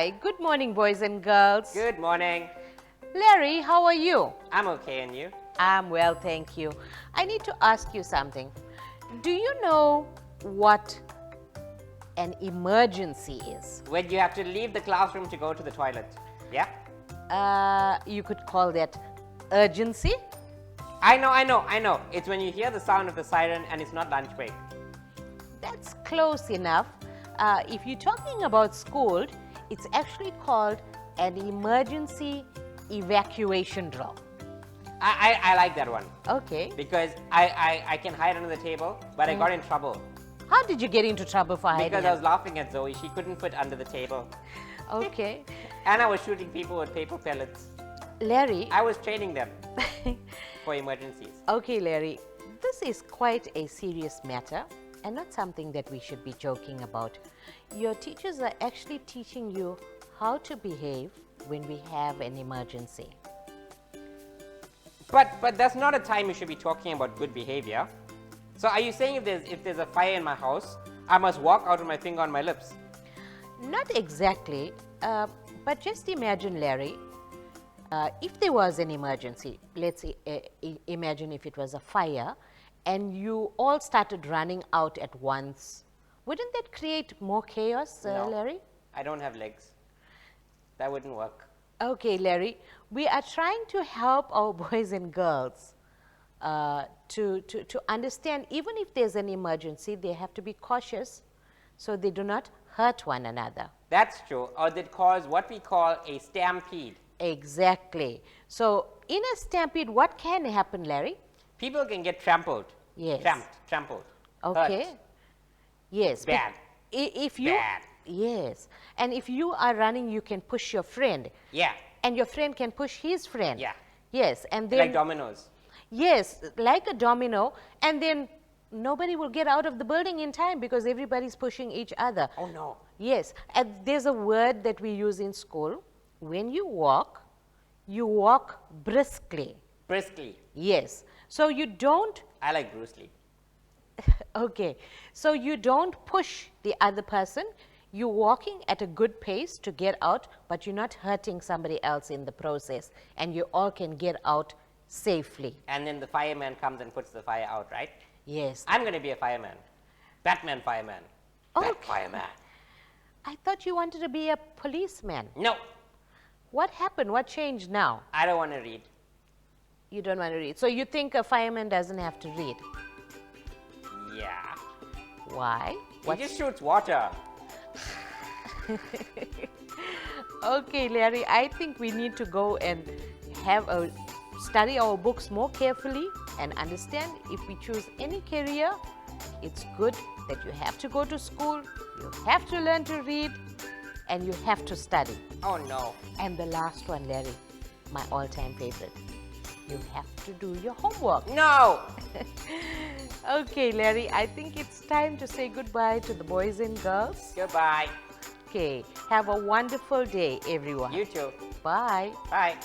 Hi, good morning, boys and girls. Good morning. Larry, how are you? I'm okay, and you? I'm well, thank you. I need to ask you something. Do you know what an emergency is? When you have to leave the classroom to go to the toilet. Yeah? You could call that urgency. I know. It's when you hear the sound of the siren and it's not lunch break. That's close enough. If you're talking about school, it's actually called an emergency evacuation drill. I like that one. Okay. Because I can hide under the table, but I got in trouble. How did you get into trouble for hiding? Because I was laughing at Zoe. She couldn't fit under the table. Okay. And I was shooting people with paper pellets. Larry. I was training them for emergencies. Okay, Larry. This is quite a serious matter and not something that we should be joking about. Your teachers are actually teaching you how to behave when we have an emergency. But that's not a time you should be talking about good behavior. So are you saying if there's a fire in my house, I must walk out with my finger on my lips? Not exactly, but just imagine, Larry, if there was an emergency, let's say, imagine if it was a fire and you all started running out at once. Wouldn't that create more chaos, No, Larry? I don't have legs. That wouldn't work. Okay, Larry, we are trying to help our boys and girls to understand even if there's an emergency, they have to be cautious so they do not hurt one another. That's true, or they'd cause what we call a stampede. Exactly. So in a stampede, what can happen, Larry? People can get trampled. Yes. Trampled. Okay. Hurt. Yes. Bad. If you, Bad. Yes. And if you are running, you can push your friend. Yeah. And your friend can push his friend. Yeah. Yes. And then Like dominoes. Yes, like a domino, and then nobody will get out of the building in time because everybody's pushing each other. Oh no. Yes, and there's a word that we use in school. When you walk briskly. Briskly. Yes, so you don't, I like Bruce Lee. okay, so you don't push the other person. You're walking at a good pace to get out, but you're not hurting somebody else in the process, and you all can get out safely. And then the fireman comes and puts the fire out, right? Yes. I'm going to be a fireman. Batman fireman. Bat Okay. fireman. I thought you wanted to be a policeman. No, What happened? What changed now? I don't want to read. You don't want to read. So you think a fireman doesn't have to read? Yeah. Why? He just shoots water. Okay, Larry, I think we need to go and study our books more carefully and understand if we choose any career, it's good that you have to go to school, you have to learn to read, and you have to study. Oh no. And the last one, Larry, my all-time favorite, you have to do your homework. No. Okay, Larry, I think it's time to say goodbye to the boys and girls. Goodbye. Okay, have a wonderful day, everyone. You too. Bye. Bye.